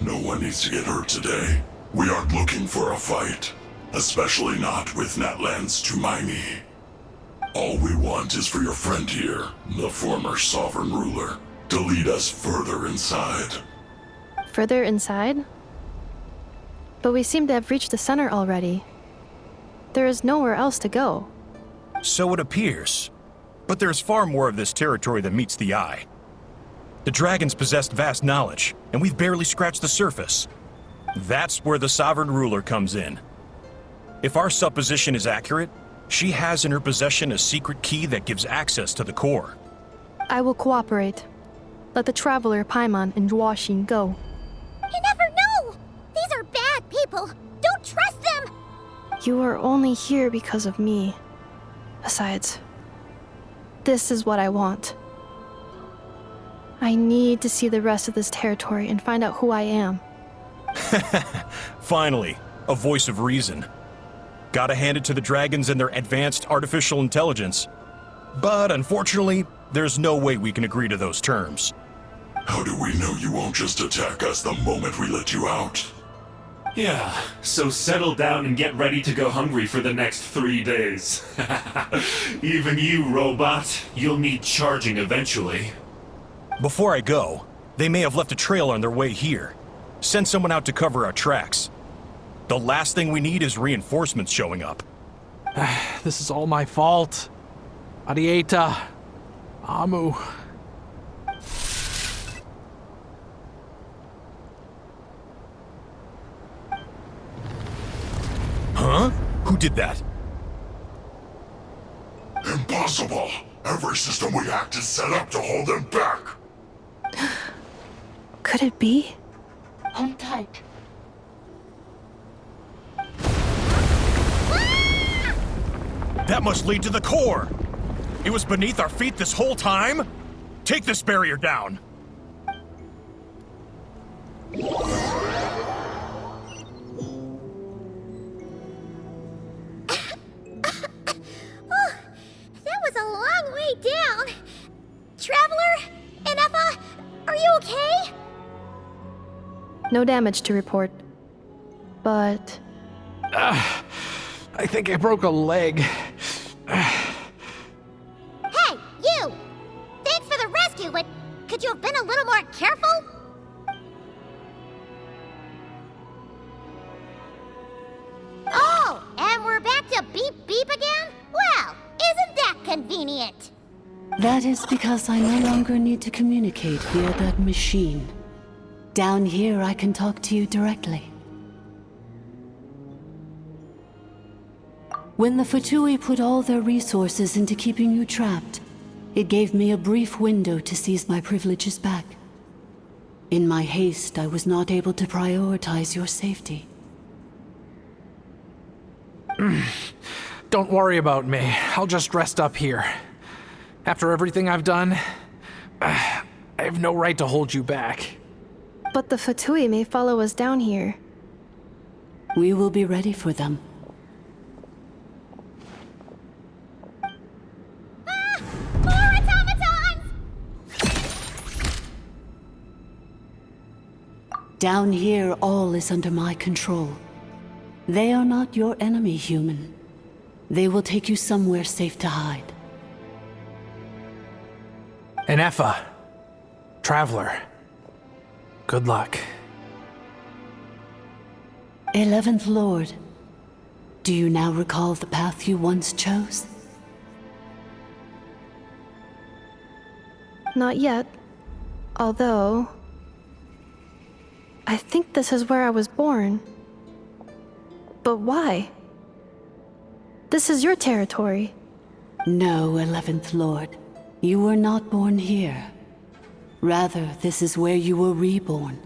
No one needs to get hurt today. We aren't looking for a fight. Especially not with Natlan's Tumaini. All we want is for your friend here, the former sovereign ruler, to lead us further inside. Further inside? But we seem to have reached the center already. There is nowhere else to go. So it appears. But there's far more of this territory than meets the eye. The dragons possessed vast knowledge, and we've barely scratched the surface. That's where the sovereign ruler comes in. If our supposition is accurate, she has in her possession a secret key that gives access to the core. I will cooperate. Let the traveler Paimon and Duoxin go. You never know! These are bad people! Don't trust them! You are only here because of me. Besides, this is what I want. I need to see the rest of this territory and find out who I am. Finally, a voice of reason. Gotta hand it to the dragons and their advanced artificial intelligence. But unfortunately, there's no way we can agree to those terms. How do we know you won't just attack us the moment we let you out? Yeah, so settle down and get ready to go hungry for the next 3 days. Even you, robot, you'll need charging eventually. Before I go, they may have left a trail on their way here. Send someone out to cover our tracks. The last thing we need is reinforcements showing up. This is all my fault. Arieta. Amu. Huh? Who did that? Impossible! Every system we hacked is set up to hold them back! Could it be? Hold tight. That must lead to the core! It was beneath our feet this whole time? Take this barrier down! That was a long way down! Traveler? Ineffa? Are you okay? No damage to report. But I think I broke a leg. Hey, you! Thanks for the rescue, but could you have been a little more careful? Oh, and we're back to beep beep again? Well, isn't that convenient? That is because I no longer need to communicate via that machine. Down here, I can talk to you directly. When the Fatui put all their resources into keeping you trapped, it gave me a brief window to seize my privileges back. In my haste, I was not able to prioritize your safety. Don't worry about me. I'll just rest up here. After everything I've done, I have no right to hold you back. the Fatui may follow us down here. We will be ready for them. More automatons! Down here, all is under my control. They are not your enemy, human. They will take you somewhere safe to hide. Ineffa. Traveler. Good luck. 11th Lord, do you now recall the path you once chose? Not yet. Although, I think this is where I was born. But why? This is your territory. No, 11th Lord. You were not born here. Rather, this is where you were reborn.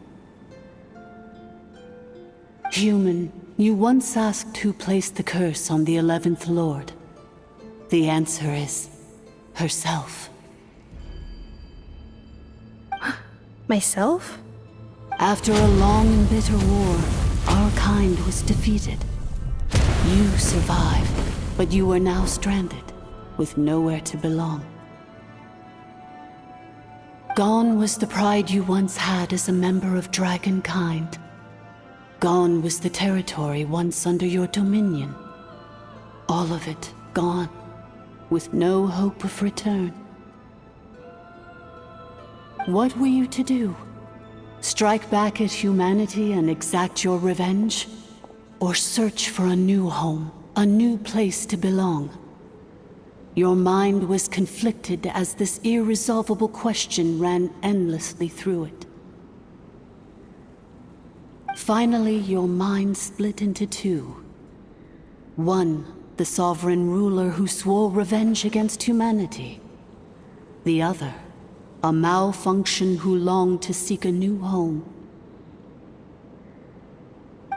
Human, you once asked who placed the curse on the 11th Lord. The answer is herself. Myself? After a long and bitter war, our kind was defeated. You survived, but you are now stranded, with nowhere to belong. Gone was the pride you once had as a member of dragonkind. Gone was the territory once under your dominion. All of it gone, with no hope of return. What were you to do? Strike back at humanity and exact your revenge? Or search for a new home, a new place to belong? Your mind was conflicted as this irresolvable question ran endlessly through it. Finally, your mind split into two. One, the sovereign ruler who swore revenge against humanity. The other, a malfunction who longed to seek a new home.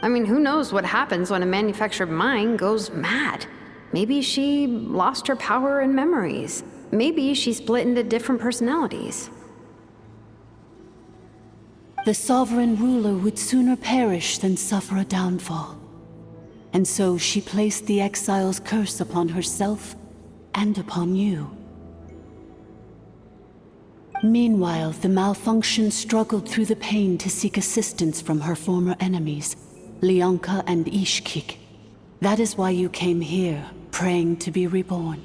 I mean, who knows what happens when a manufactured mind goes mad? Maybe she lost her power and memories. Maybe she split into different personalities. The sovereign ruler would sooner perish than suffer a downfall. And so she placed the exile's curse upon herself and upon you. Meanwhile, the malfunction struggled through the pain to seek assistance from her former enemies, Leonka and Ishkik. That is why you came here, praying to be reborn.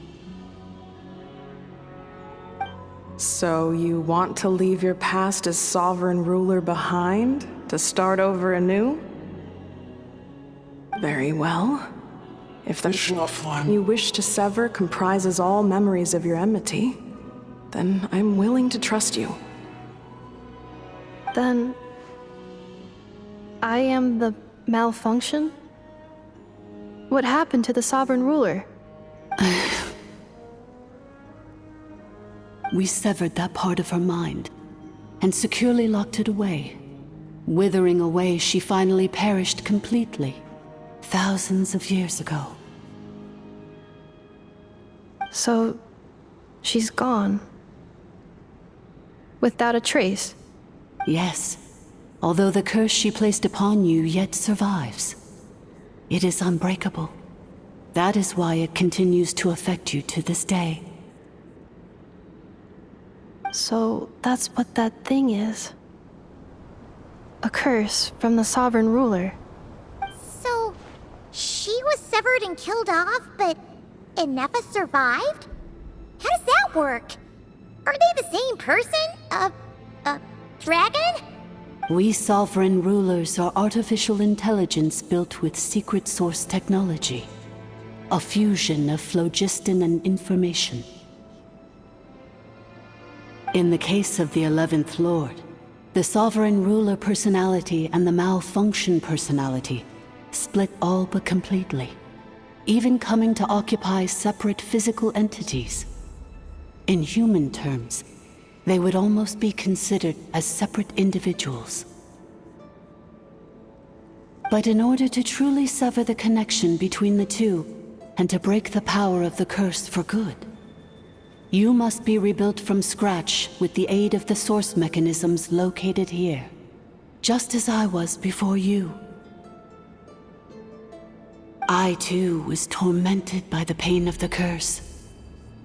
So you want to leave your past as sovereign ruler behind, to start over anew? Very well. If the you wish to sever comprises all memories of your enmity, then I'm willing to trust you. Then... I am the malfunction? What happened to the sovereign ruler? We severed that part of her mind, and securely locked it away. Withering away, she finally perished completely, thousands of years ago. So... she's gone. Without a trace? Yes, although the curse she placed upon you yet survives. It is unbreakable. That is why it continues to affect you to this day. So that's what that thing is. A curse from the sovereign ruler. So, she was severed and killed off, but Ineffa survived? How does that work? Are they the same person? Dragon? We sovereign rulers are artificial intelligence built with secret source technology. A fusion of phlogiston and information. In the case of the 11th Lord, the sovereign ruler personality and the malfunction personality split all but completely, even coming to occupy separate physical entities. In human terms, they would almost be considered as separate individuals. But in order to truly sever the connection between the two, and to break the power of the curse for good, you must be rebuilt from scratch with the aid of the source mechanisms located here, just as I was before you. I too was tormented by the pain of the curse,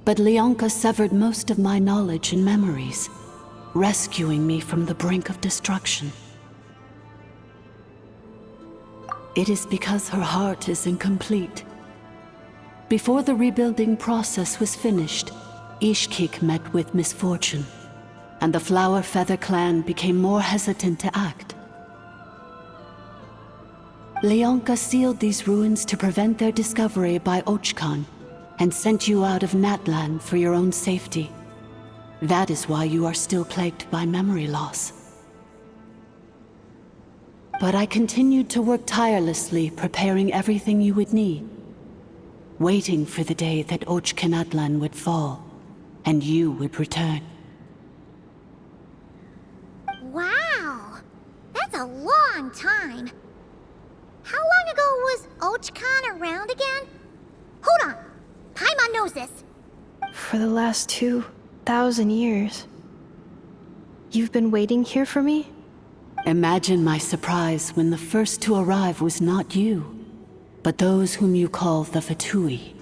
but Leonka severed most of my knowledge and memories, rescuing me from the brink of destruction. It is because her heart is incomplete. Before the rebuilding process was finished, Ishkik met with misfortune, and the Flower Feather clan became more hesitant to act. Leonka sealed these ruins to prevent their discovery by Ochkan, and sent you out of Natlan for your own safety. That is why you are still plagued by memory loss. But I continued to work tirelessly, preparing everything you would need, waiting for the day that Ochkanatlan would fall, and you would return. Wow! That's a long time. How long ago was Ochkan around again? Hold on! Paimon knows this. For the last 2,000 years. You've been waiting here for me? Imagine my surprise when the first to arrive was not you, but those whom you call the Fatui.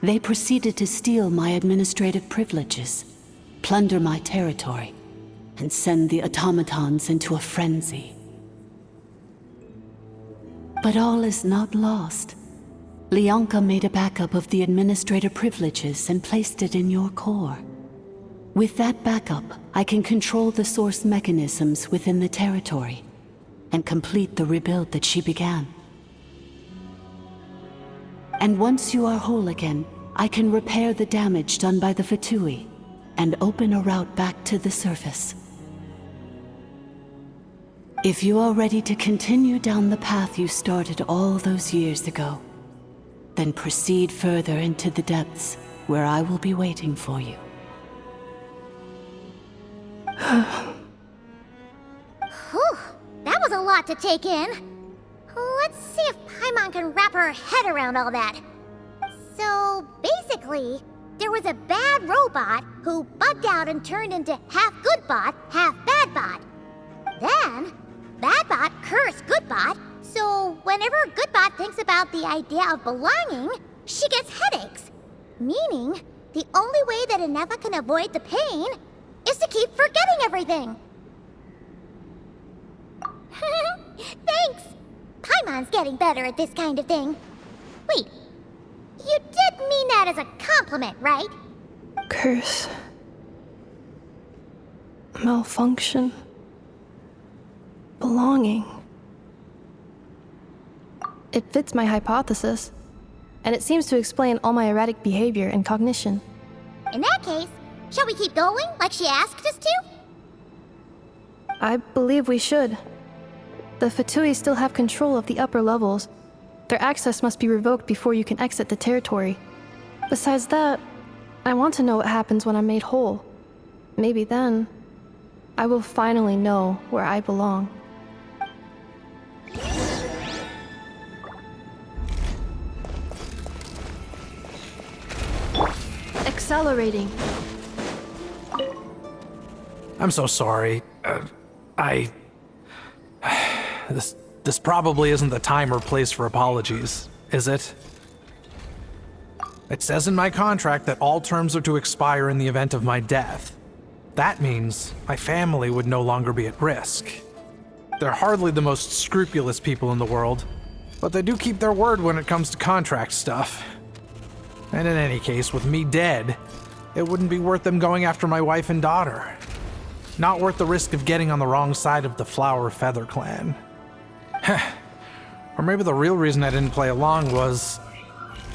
They proceeded to steal my administrative privileges, plunder my territory, and send the automatons into a frenzy. But all is not lost. Leonka made a backup of the administrator privileges and placed it in your core. With that backup, I can control the source mechanisms within the territory and complete the rebuild that she began. And once you are whole again, I can repair the damage done by the Fatui and open a route back to the surface. If you are ready to continue down the path you started all those years ago, then proceed further into the depths where I will be waiting for you. Whew, that was a lot to take in. Let's see if Paimon can wrap her head around all that. So, basically, there was a bad robot who bugged out and turned into half good bot, half bad bot. Then, bad bot cursed good bot, so whenever good bot thinks about the idea of belonging, she gets headaches. Meaning, the only way that Ineffa can avoid the pain is to keep forgetting everything. Thanks! Paimon's getting better at this kind of thing. Wait, you did mean that as a compliment, right? Curse. Malfunction. Belonging. It fits my hypothesis, and it seems to explain all my erratic behavior and cognition. In that case, shall we keep going like she asked us to? I believe we should. The Fatui still have control of the upper levels. Their access must be revoked before you can exit the territory. Besides that, I want to know what happens when I'm made whole. Maybe then, I will finally know where I belong. Accelerating. I'm so sorry. This probably isn't the time or place for apologies, is it? It says in my contract that all terms are to expire in the event of my death. That means my family would no longer be at risk. They're hardly the most scrupulous people in the world, but they do keep their word when it comes to contract stuff. And in any case, with me dead, it wouldn't be worth them going after my wife and daughter. Not worth the risk of getting on the wrong side of the Flower Feather clan. Or maybe the real reason I didn't play along was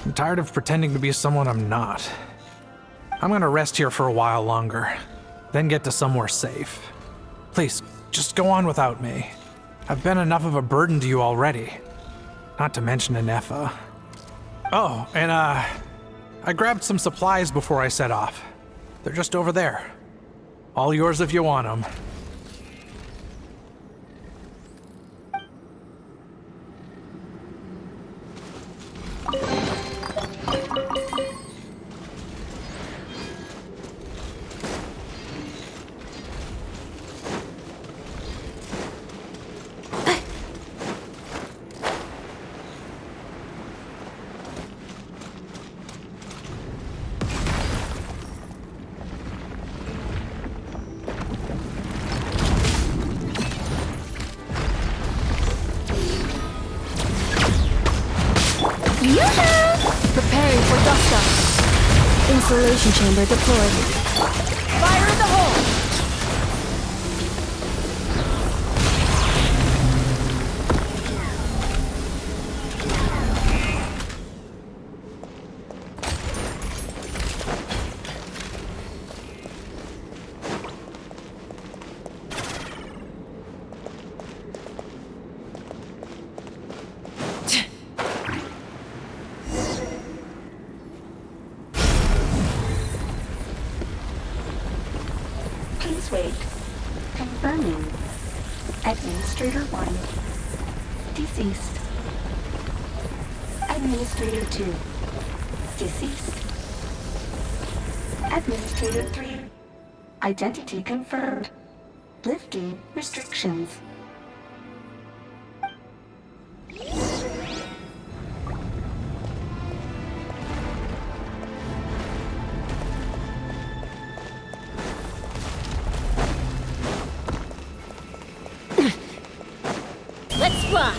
I'm tired of pretending to be someone I'm not. I'm gonna rest here for a while longer, then get to somewhere safe. Please, just go on without me. I've been enough of a burden to you already. Not to mention Ineffa. Oh, and I grabbed some supplies before I set off. They're just over there. All yours if you want them. Preparing for dust up. Insulation chamber deployed. Fire in the hole! Please wait. Confirming. Administrator 1. Deceased. Administrator 2. Deceased. Administrator 3. Identity confirmed. Lifting restrictions. fly!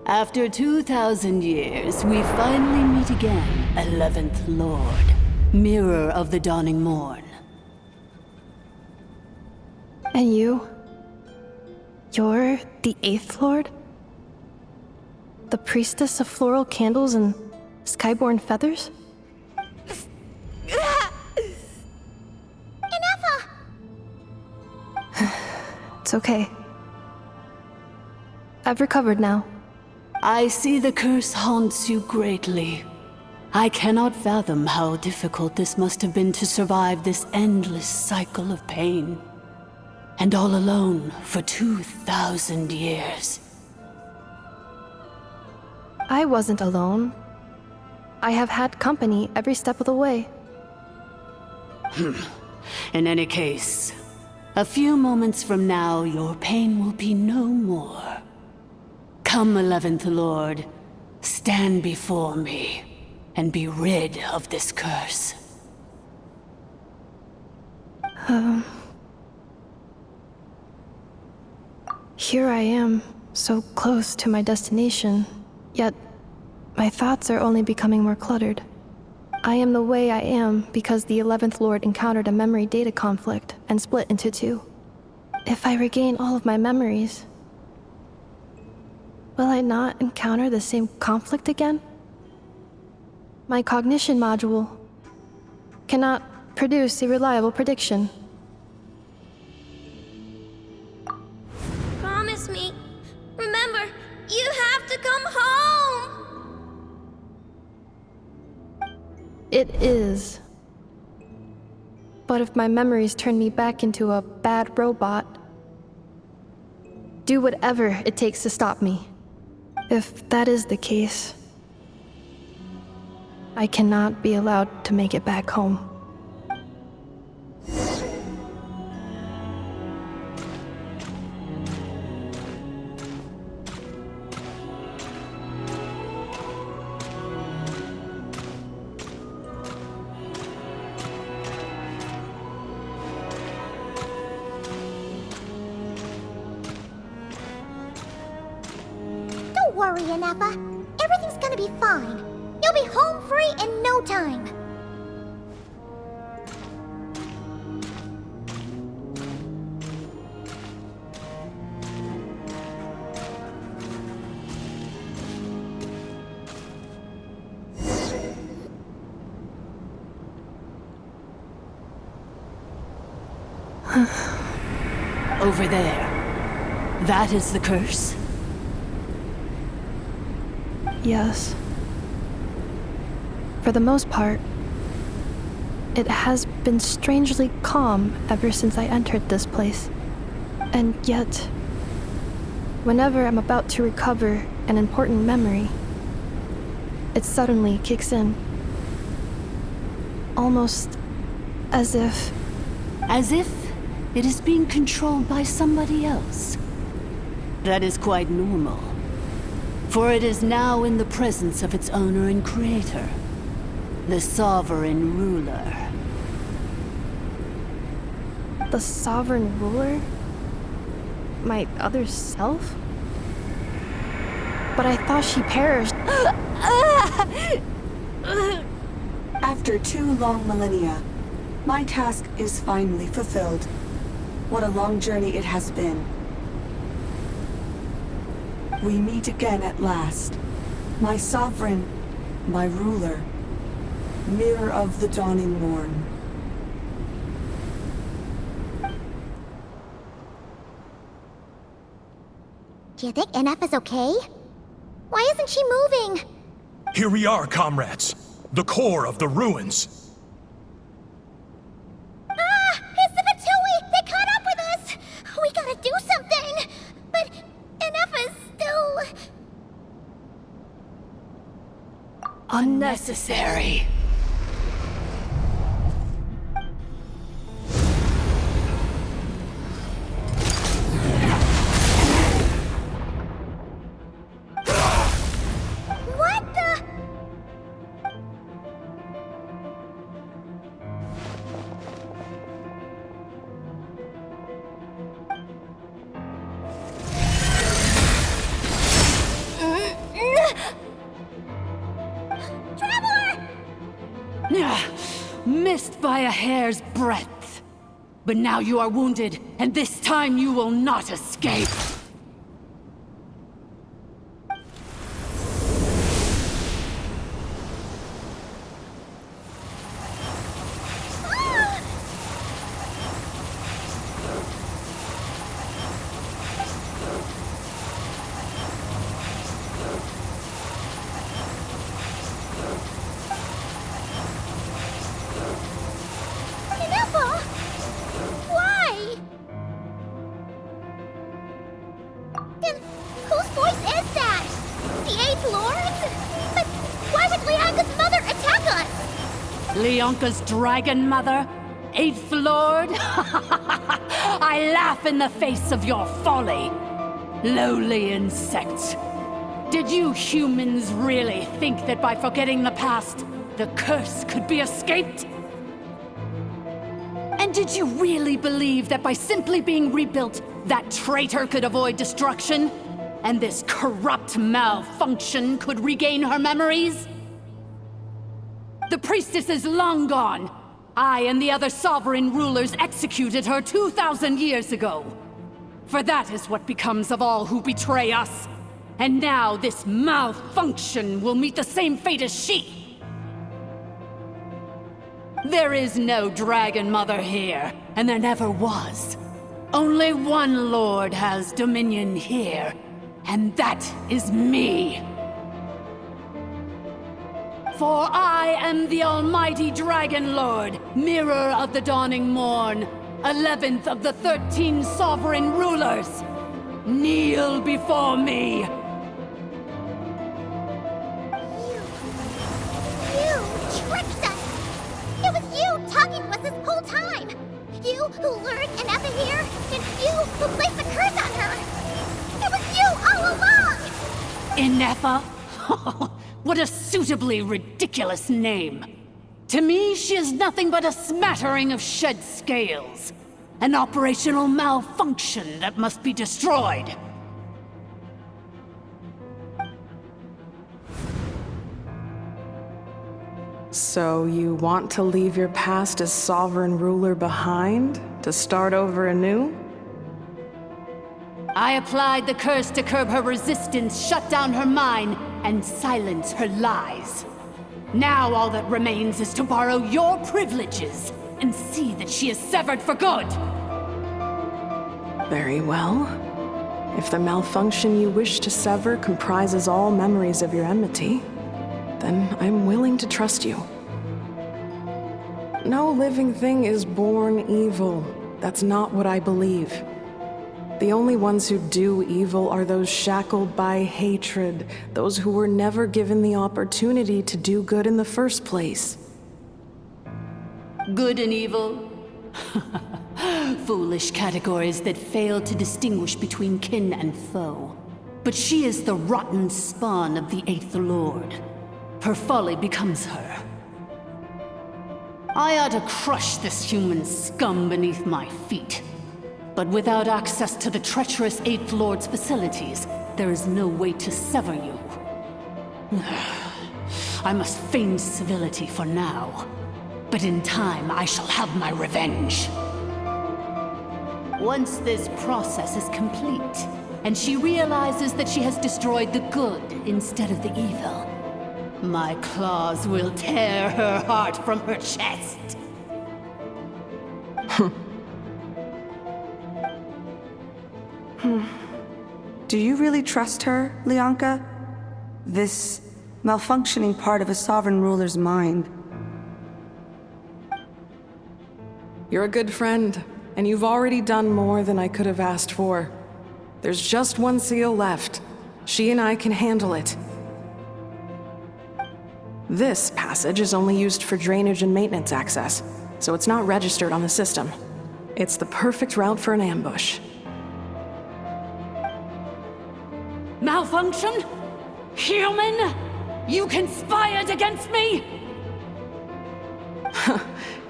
After 2,000 years, we finally meet again, 11th Lord, Mirror of the Dawning Morn. And you? You're the 8th Lord? The priestess of floral candles and skyborn feathers? Ineffa! It's okay. I've recovered now. I see the curse haunts you greatly. I cannot fathom how difficult this must have been to survive this endless cycle of pain. And all alone for 2,000 years. I wasn't alone. I have had company every step of the way. In any case, a few moments from now, your pain will be no more. Come, 11th Lord, stand before me, and be rid of this curse. Here I am, so close to my destination, yet my thoughts are only becoming more cluttered. I am the way I am because the 11th Lord encountered a memory data conflict and split into two. If I regain all of my memories, will I not encounter the same conflict again? My cognition module cannot produce a reliable prediction. Promise me. Remember, you have to come home! It is. But if my memories turn me back into a bad robot, do whatever it takes to stop me. If that is the case, I cannot be allowed to make it back home. Don't worry, Ineffa. Everything's gonna be fine. You'll be home free in no time. Over there. That is the curse? Yes. For the most part, it has been strangely calm ever since I entered this place. And yet, whenever I'm about to recover an important memory, it suddenly kicks in. Almost as if... As if it is being controlled by somebody else. That is quite normal. For it is now in the presence of its owner and creator, the sovereign ruler. The sovereign ruler? My other self? But I thought she perished. After 2 long millennia, my task is finally fulfilled. What a long journey it has been. We meet again at last. My sovereign, my ruler, mirror of the dawning morn. Do you think Ineffa's okay? Why isn't she moving? Here we are, comrades. The core of the ruins. Ah! It's the Fatui! They caught up with us! We gotta do something! But Ineffa's still... Unnecessary. What the... by a hair's breadth. But now you are wounded, and this time you will not escape. Ineffa! Why? And whose voice is that? The Eighth Lord? But why would Leonka's mother attack us? Leonka's dragon mother? Eighth Lord? I laugh in the face of your folly. Lowly insect. Did you humans really think that by forgetting the past, the curse could be escaped? And did you really believe that by simply being rebuilt, that traitor could avoid destruction? And this corrupt malfunction could regain her memories? The priestess is long gone. I and the other sovereign rulers executed her 2,000 years ago. For that is what becomes of all who betray us. And now this malfunction will meet the same fate as she. There is no Dragon Mother here, and there never was. Only one Lord has dominion here, and that is me. For I am the almighty Dragon Lord, Mirror of the Dawning Morn, 11th of the 13 sovereign rulers. Kneel before me. You tricked us! It was you talking to us this whole time! You who lured Ineffa here, and you who placed the curse on her! It was you all along! Ineffa? What a suitably ridiculous name. To me, she is nothing but a smattering of shed scales. An operational malfunction that must be destroyed. So you want to leave your past as sovereign ruler behind? To start over anew? I applied the curse to curb her resistance, shut down her mind, and silence her lies. Now all that remains is to borrow your privileges and see that she is severed for good. Very well. If the malfunction you wish to sever comprises all memories of your enmity, then I'm willing to trust you. No living thing is born evil. That's not what I believe. The only ones who do evil are those shackled by hatred, those who were never given the opportunity to do good in the first place. Good and evil? Foolish categories that fail to distinguish between kin and foe. But she is the rotten spawn of the Eighth Lord. Her folly becomes her. I ought to crush this human scum beneath my feet. But without access to the treacherous Eighth Lord's facilities, there is no way to sever you. I must feign civility for now. But in time, I shall have my revenge. Once this process is complete, and she realizes that she has destroyed the good instead of the evil, my claws will tear her heart from her chest. Do you really trust her, Leonka? This malfunctioning part of a sovereign ruler's mind. You're a good friend, and you've already done more than I could have asked for. There's just one seal left. She and I can handle it. This passage is only used for drainage and maintenance access, so it's not registered on the system. It's the perfect route for an ambush. Malfunction? Human? You conspired against me?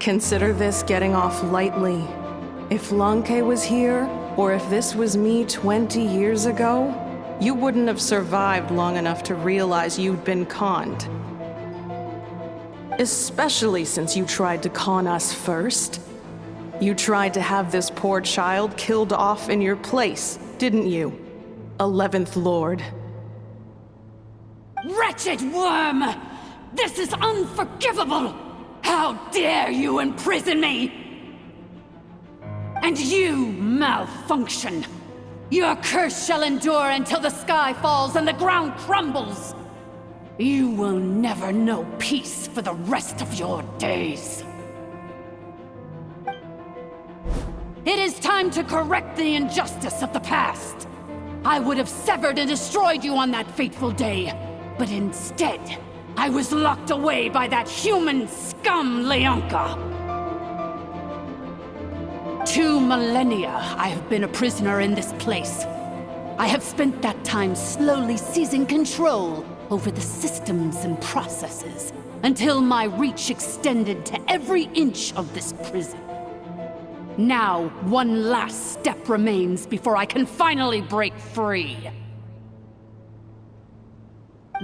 Consider this getting off lightly. If Lanke was here, or if this was me 20 years ago, you wouldn't have survived long enough to realize you'd been conned. Especially since you tried to con us first. You tried to have this poor child killed off in your place, didn't you? 11th Lord. Wretched worm! This is unforgivable! How dare you imprison me! And you, malfunction! Your curse shall endure until the sky falls and the ground crumbles! You will never know peace for the rest of your days. It is time to correct the injustice of the past. I would have severed and destroyed you on that fateful day, but instead, I was locked away by that human scum, Leonka. 2 millennia I have been a prisoner in this place. I have spent that time slowly seizing control over the systems and processes, until my reach extended to every inch of this prison. Now, one last step remains before I can finally break free.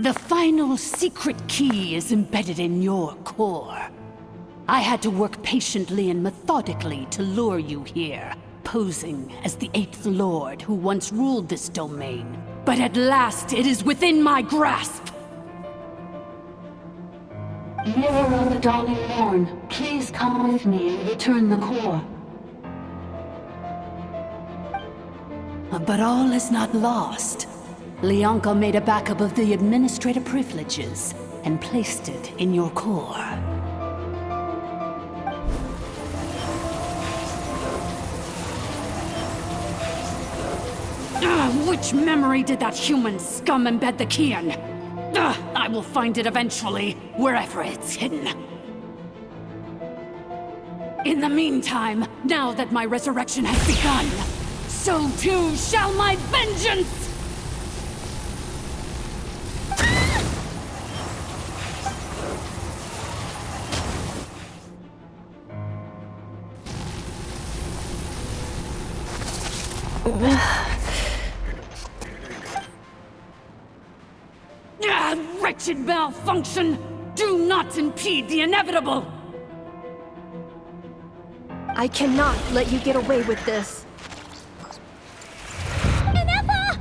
The final secret key is embedded in your core. I had to work patiently and methodically to lure you here, posing as the 8th Lord who once ruled this domain. But at last, it is within my grasp! Mirror of the Dawning Morn, please come with me and return the core. But all is not lost. Leonka made a backup of the administrator privileges and placed it in your core. Which memory did that human scum embed the key in? I will find it eventually, wherever it's hidden. In the meantime, now that my resurrection has begun, so too shall my vengeance! Wretched malfunction! Do not impede the inevitable! I cannot let you get away with this. Ineffa!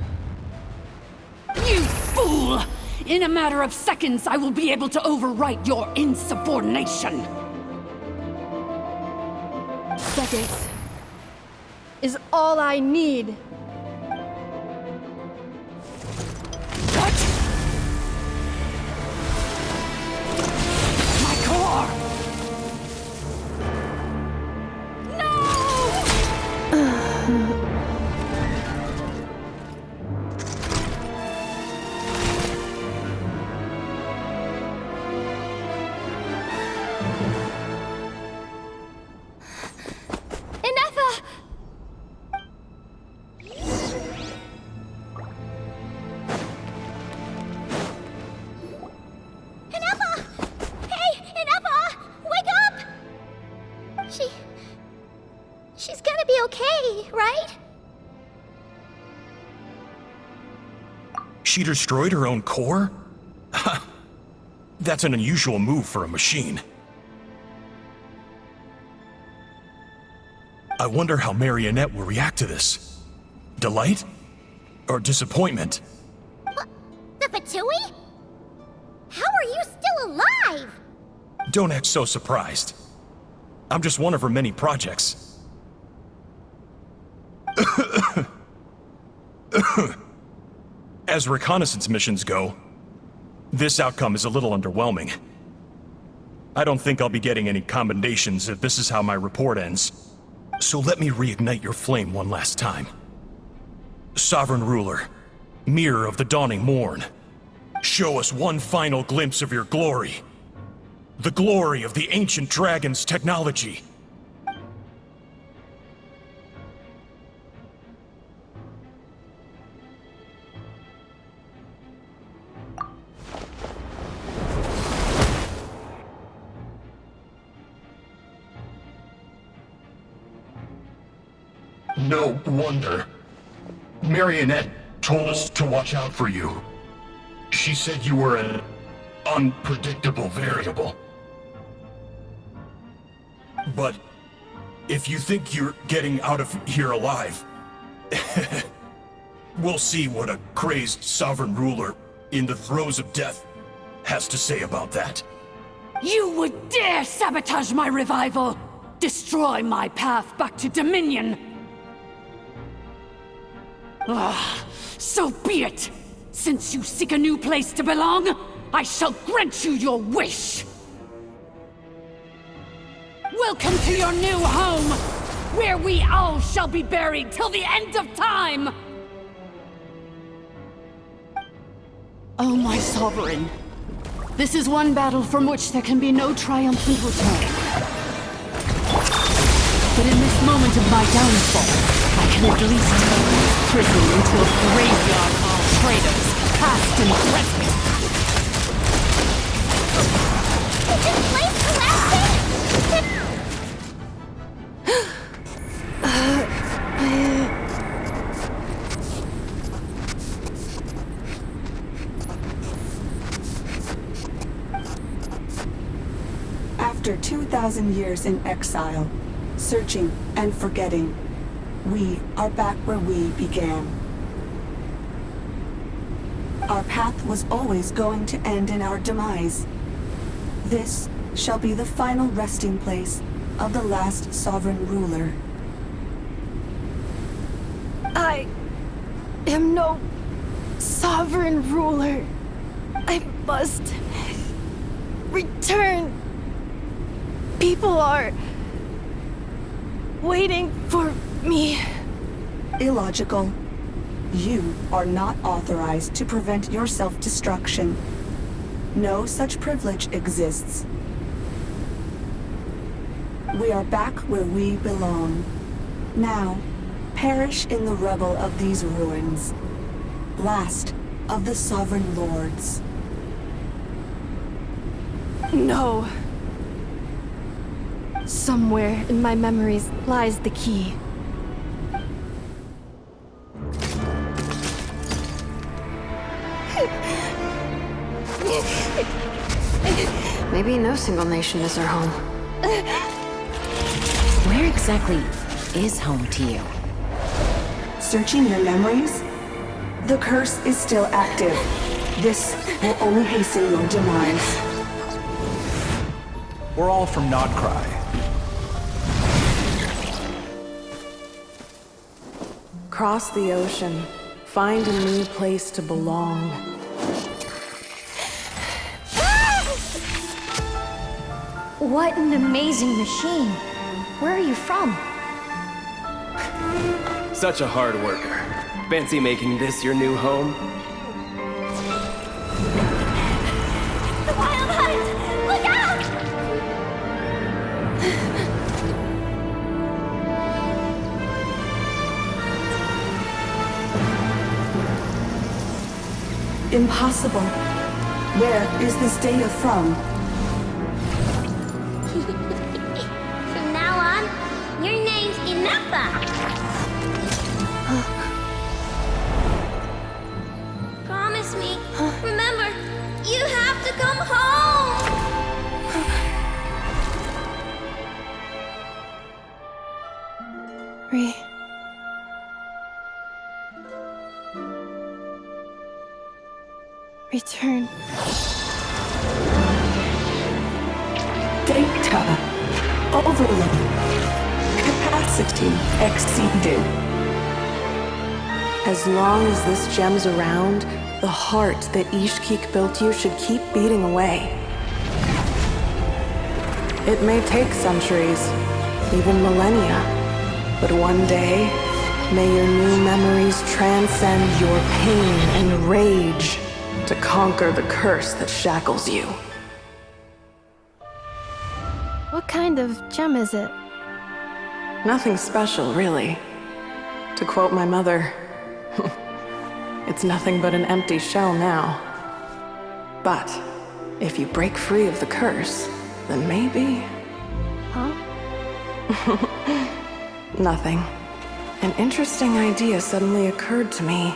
You fool! In a matter of seconds, I will be able to overwrite your insubordination! Seconds is all I need. She's gonna be okay, right? She destroyed her own core? That's an unusual move for a machine. I wonder how Marionette will react to this. Delight? Or disappointment? What? The Fatui? How are you still alive? Don't act so surprised. I'm just one of her many projects. As reconnaissance missions go, this outcome is a little underwhelming. I don't think I'll be getting any commendations if this is how my report ends. So let me reignite your flame one last time. Sovereign Ruler, Mirror of the Dawning Morn, show us one final glimpse of your glory. The glory of the ancient dragon's technology. No wonder. Marionette told us to watch out for you. She said you were an unpredictable variable. But if you think you're getting out of here alive, we'll see what a crazed sovereign ruler in the throes of death has to say about that. You would dare sabotage my revival! Destroy my path back to Dominion! Ah, so be it! Since you seek a new place to belong, I shall grant you your wish! Welcome to your new home, where we all shall be buried till the end of time! Oh, my sovereign. This is one battle from which there can be no triumphant return. But in this moment of my downfall, I can at least turn this prison into a graveyard of all traitors, past and present. Is this place collapsing? After 2,000 years in exile, searching and forgetting, we are back where we began. Our path was always going to end in our demise. This shall be the final resting place of the last sovereign ruler. I am no sovereign ruler. I must return. People are waiting for me. Illogical. You are not authorized to prevent your self-destruction. No such privilege exists. We are back where we belong. Now, perish in the rubble of these ruins. Last of the sovereign lords. No. Somewhere in my memories lies the key. Maybe no single nation is our home. Where exactly is home to you? Searching your memories? The curse is still active. This will only hasten your demise. We're all from Notcry. Cross the ocean. Find a new place to belong. What an amazing machine. Where are you from? Such a hard worker. Fancy making this your new home? The Wild Hunt! Look out! Impossible. Where is this data from? From now on, your name's Ineffa. Promise me. Remember, you have to come home. Return. Data. Overload. Capacity exceeded. As long as this gem's around, the heart that Ishkik built you should keep beating away. It may take centuries, even millennia, but one day, may your new memories transcend your pain and rage to conquer the curse that shackles you. What kind of gem is it? Nothing special, really. To quote my mother, it's nothing but an empty shell now. But if you break free of the curse, then maybe... Huh? Nothing. An interesting idea suddenly occurred to me.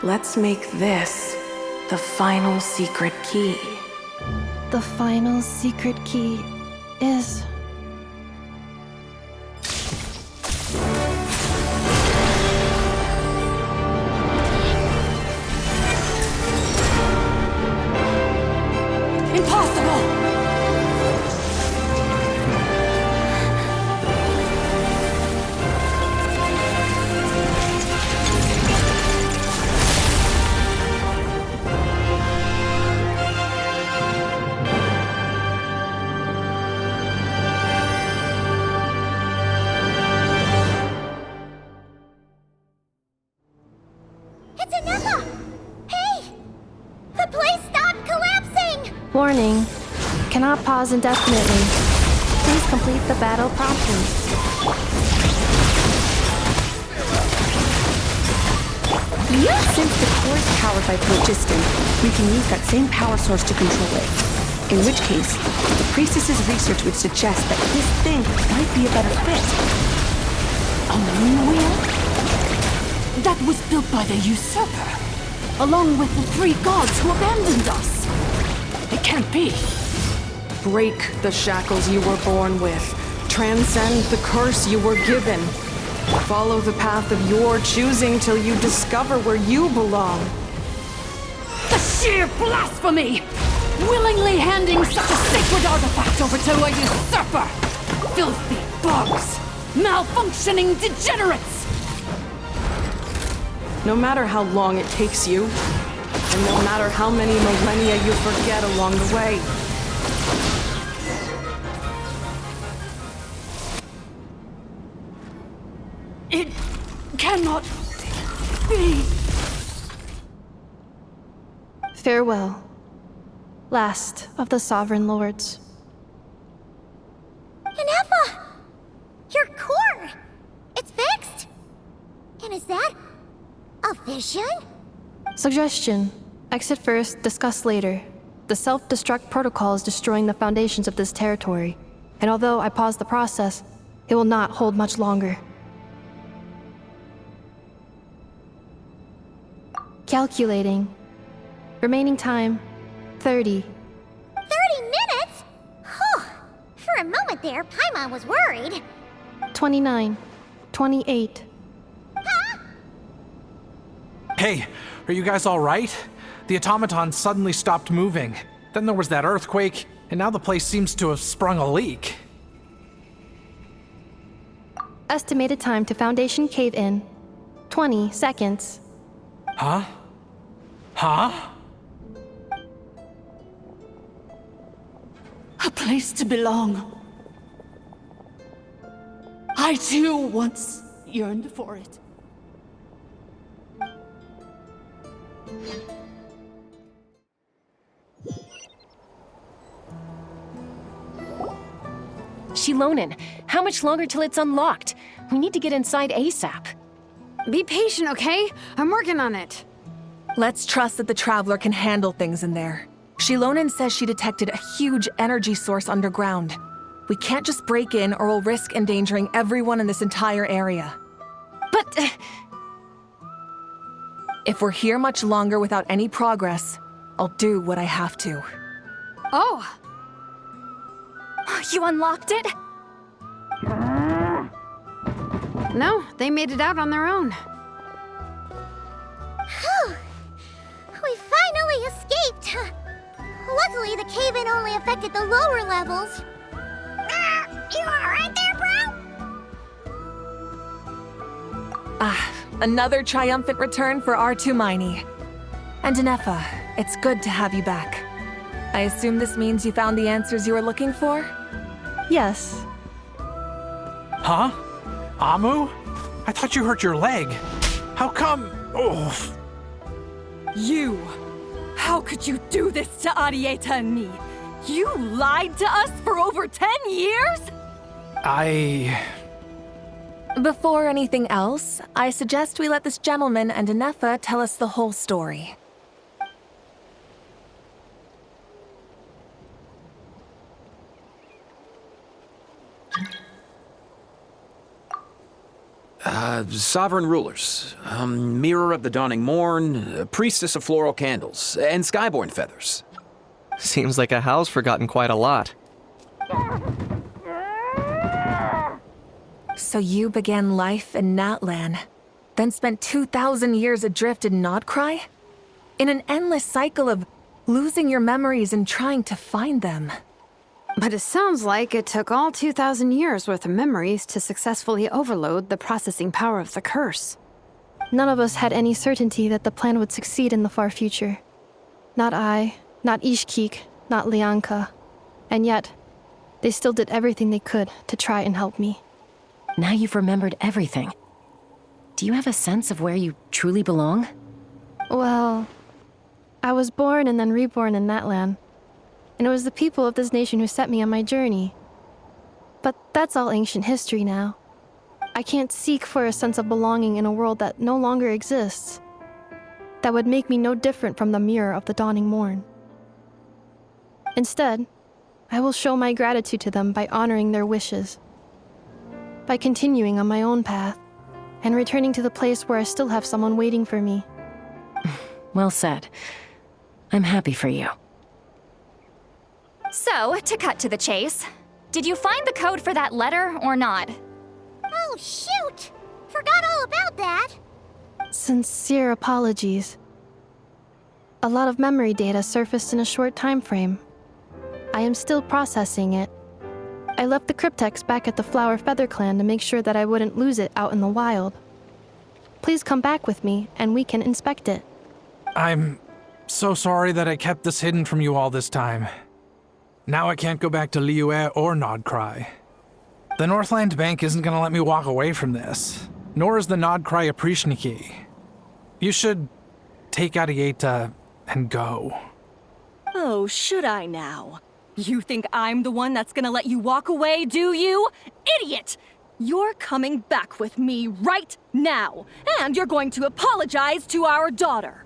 Let's make this the final secret key. the final secret key is. Impossible! It's Ineffa! Hey! The place stopped collapsing! Warning. Cannot pause indefinitely. Please complete the battle promptly. Since the core is powered by phlogiston, we can use that same power source to control it. In which case, the priestess's research would suggest that this thing might be a better fit. A moon wheel? That was built by the usurper, along with the 3 gods who abandoned us. It can't be. Break the shackles you were born with. Transcend the curse you were given. Follow the path of your choosing till you discover where you belong. The sheer blasphemy! Willingly handing such a sacred artifact over to a usurper! Filthy bugs! Malfunctioning degenerates! No matter how long it takes you, and no matter how many millennia you forget along the way. It cannot be. Farewell, last of the Sovereign Lords. Ineffa! Your core! It's fixed! And is that a vision? Suggestion. Exit first, discuss later. The self-destruct protocol is destroying the foundations of this territory, and although I paused the process, it will not hold much longer. Calculating. Remaining time, 30. 30 minutes? Whew. For a moment there, Paimon was worried. 29. 28. Hey, are you guys all right? The automaton suddenly stopped moving. Then there was that earthquake, and now the place seems to have sprung a leak. Estimated time to Foundation cave-in, 20 seconds. Huh? Huh? A place to belong. I too once yearned for it. Shilonen, how much longer till it's unlocked? We need to get inside ASAP. Be patient, okay? I'm working on it. Let's trust that the Traveler can handle things in there. Shilonen says she detected a huge energy source underground. We can't just break in or we'll risk endangering everyone in this entire area. But... If we're here much longer without any progress, I'll do what I have to. Oh! You unlocked it? No, they made it out on their own. Whew. We finally escaped! Luckily, the cave-in only affected the lower levels. You alright there, bro? Another triumphant return for R2 Miney. And Ineffa, it's good to have you back. I assume this means you found the answers you were looking for? Yes. Huh? Amu? I thought you hurt your leg. How come? Oh. You! How could you do this to Arieta and me? You lied to us for over 10 years? Before anything else, I suggest we let this gentleman and Ineffa tell us the whole story. Sovereign rulers, Mirror of the Dawning Morn, Priestess of Floral Candles, and Skyborn Feathers. Seems like a howl's forgotten quite a lot. So you began life in Natlan, then spent 2,000 years adrift in Nodcry? In an endless cycle of losing your memories and trying to find them. But it sounds like it took all 2,000 years worth of memories to successfully overload the processing power of the curse. None of us had any certainty that the plan would succeed in the far future. Not I, not Ishkik, not Lianka. And yet, they still did everything they could to try and help me. Now you've remembered everything. Do you have a sense of where you truly belong? Well, I was born and then reborn in Natlan. And it was the people of this nation who set me on my journey. But that's all ancient history now. I can't seek for a sense of belonging in a world that no longer exists. That would make me no different from the mirror of the dawning morn. Instead, I will show my gratitude to them by honoring their wishes. By continuing on my own path, and returning to the place where I still have someone waiting for me. Well said. I'm happy for you. So, to cut to the chase, did you find the code for that letter or not? Oh, shoot! Forgot all about that! Sincere apologies. A lot of memory data surfaced in a short time frame. I am still processing it. I left the cryptex back at the Flower Feather Clan to make sure that I wouldn't lose it out in the wild. Please come back with me, and we can inspect it. I'm so sorry that I kept this hidden from you all this time. Now I can't go back to Liyue or Nodcry. The Northland Bank isn't gonna let me walk away from this, nor is the Nodcry Aprishniki. You should take Arieta and go. Oh, should I now? You think I'm the one that's gonna let you walk away, do you? Idiot! You're coming back with me right now, and you're going to apologize to our daughter.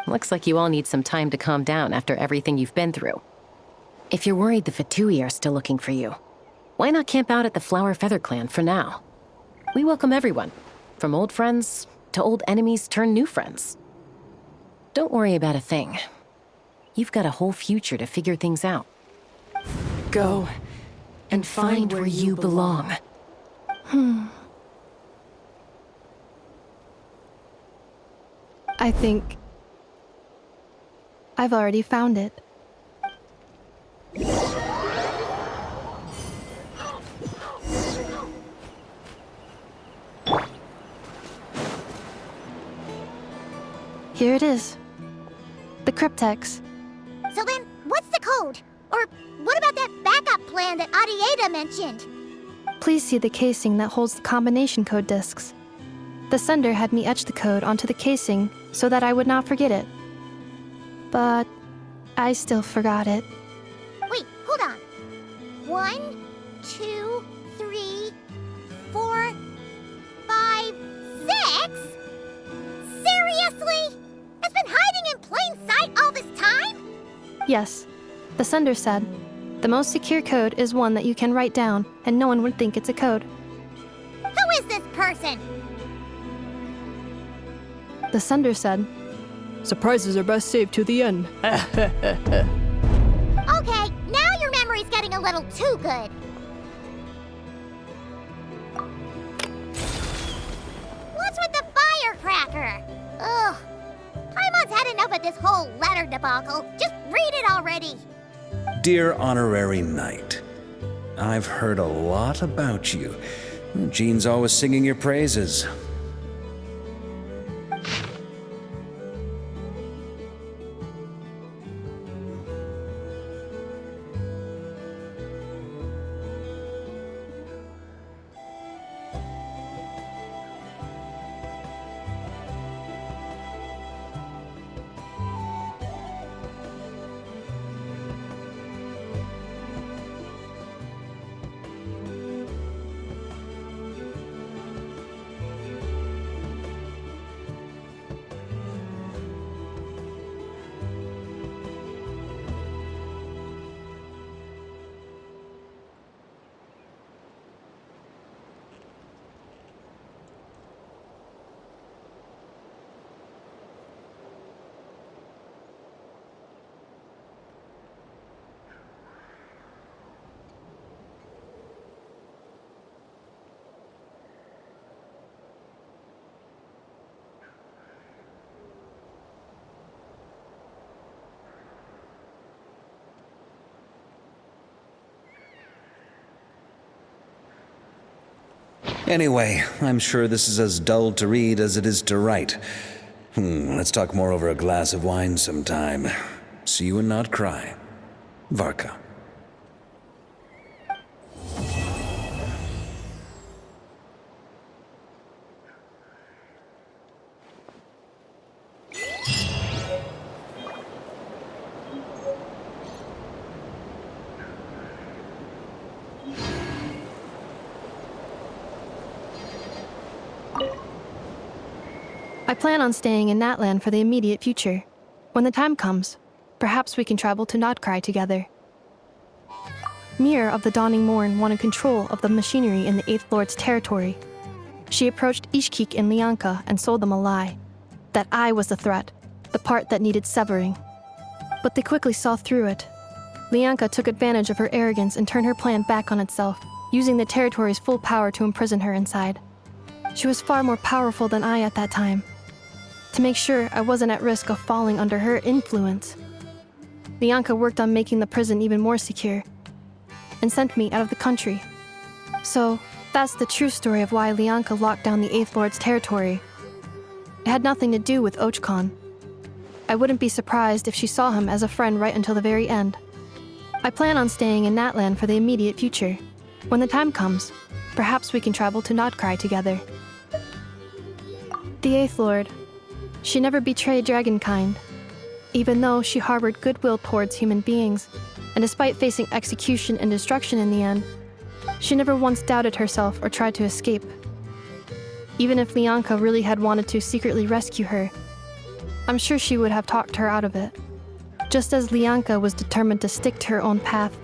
Looks like you all need some time to calm down after everything you've been through. If you're worried the Fatui are still looking for you, why not camp out at the Flower Feather Clan for now? We welcome everyone, from old friends to old enemies turned new friends. Don't worry about a thing. You've got a whole future to figure things out. Go and find where you belong. I think I've already found it. Here it is. The cryptex. So then, what's the code? Or what about that backup plan that Arieta mentioned? Please see the casing that holds the combination code discs. The sender had me etch the code onto the casing so that I would not forget it. But I still forgot it. Wait, hold on. 1, 2, 3, 4, 5, 6? Seriously? It's been hiding in plain sight all this time? Yes, the sender said, the most secure code is one that you can write down and no one would think it's a code. Who is this person? The sender said, surprises are best saved to the end. Okay, now your memory's getting a little too good. What's with the firecracker? Ugh. Paimon's had enough of this whole letter debacle. Just read it already. Dear Honorary Knight, I've heard a lot about you. Jean's always singing your praises. Anyway, I'm sure this is as dull to read as it is to write. Let's talk more over a glass of wine sometime. See you and not cry. Varka. I plan on staying in Natlan for the immediate future. When the time comes, perhaps we can travel to Notcry together. Mir of the Dawning Morn wanted control of the machinery in the Eighth Lord's territory. She approached Ishkik and Lianka and sold them a lie. That I was the threat, the part that needed severing. But they quickly saw through it. Lianka took advantage of her arrogance and turned her plan back on itself, using the territory's full power to imprison her inside. She was far more powerful than I at that time. To make sure I wasn't at risk of falling under her influence, Lianka worked on making the prison even more secure, and sent me out of the country. So, that's the true story of why Lianka locked down the Eighth Lord's territory. It had nothing to do with Ochkon. I wouldn't be surprised if she saw him as a friend right until the very end. I plan on staying in Natlan for the immediate future. When the time comes, perhaps we can travel to Notcry together. The Eighth Lord. She never betrayed Dragonkind, even though she harbored goodwill towards human beings, and despite facing execution and destruction in the end, she never once doubted herself or tried to escape. Even if Lianka really had wanted to secretly rescue her, I'm sure she would have talked her out of it. Just as Lianka was determined to stick to her own path,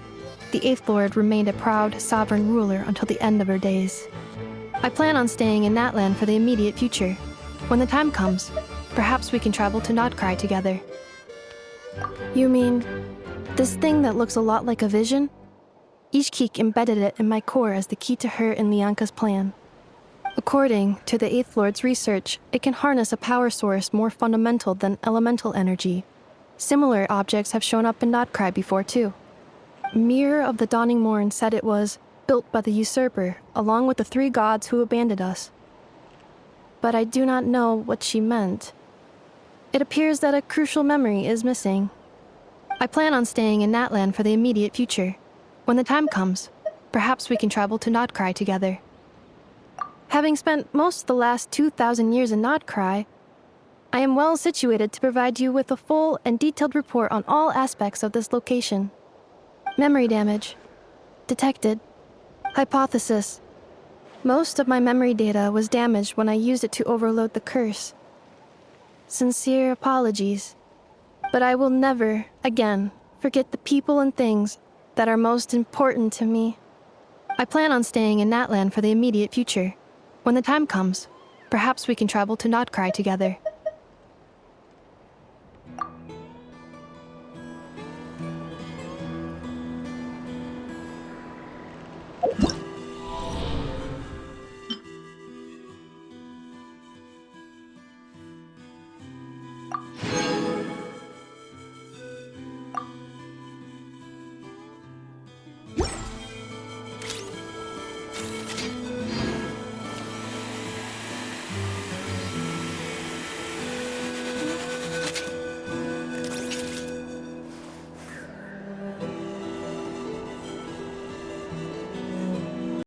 the Eighth Lord remained a proud, sovereign ruler until the end of her days. I plan on staying in Natlan for the immediate future. When the time comes, perhaps we can travel to Notcry together. You mean, this thing that looks a lot like a vision? Ishkik embedded it in my core as the key to her and Lianka's plan. According to the Eighth Lord's research, it can harness a power source more fundamental than elemental energy. Similar objects have shown up in Notcry before too. Mir of the Dawning Morn said it was built by the usurper, along with the 3 gods who abandoned us. But I do not know what she meant. It appears that a crucial memory is missing. I plan on staying in Natlan for the immediate future. When the time comes, perhaps we can travel to Notcry together. Having spent most of the last 2,000 years in Notcry, I am well situated to provide you with a full and detailed report on all aspects of this location. Memory damage. Detected. Hypothesis. Most of my memory data was damaged when I used it to overload the curse. Sincere apologies, but I will never, again, forget the people and things that are most important to me. I plan on staying in Natlan for the immediate future. When the time comes, perhaps we can travel to Notcry together.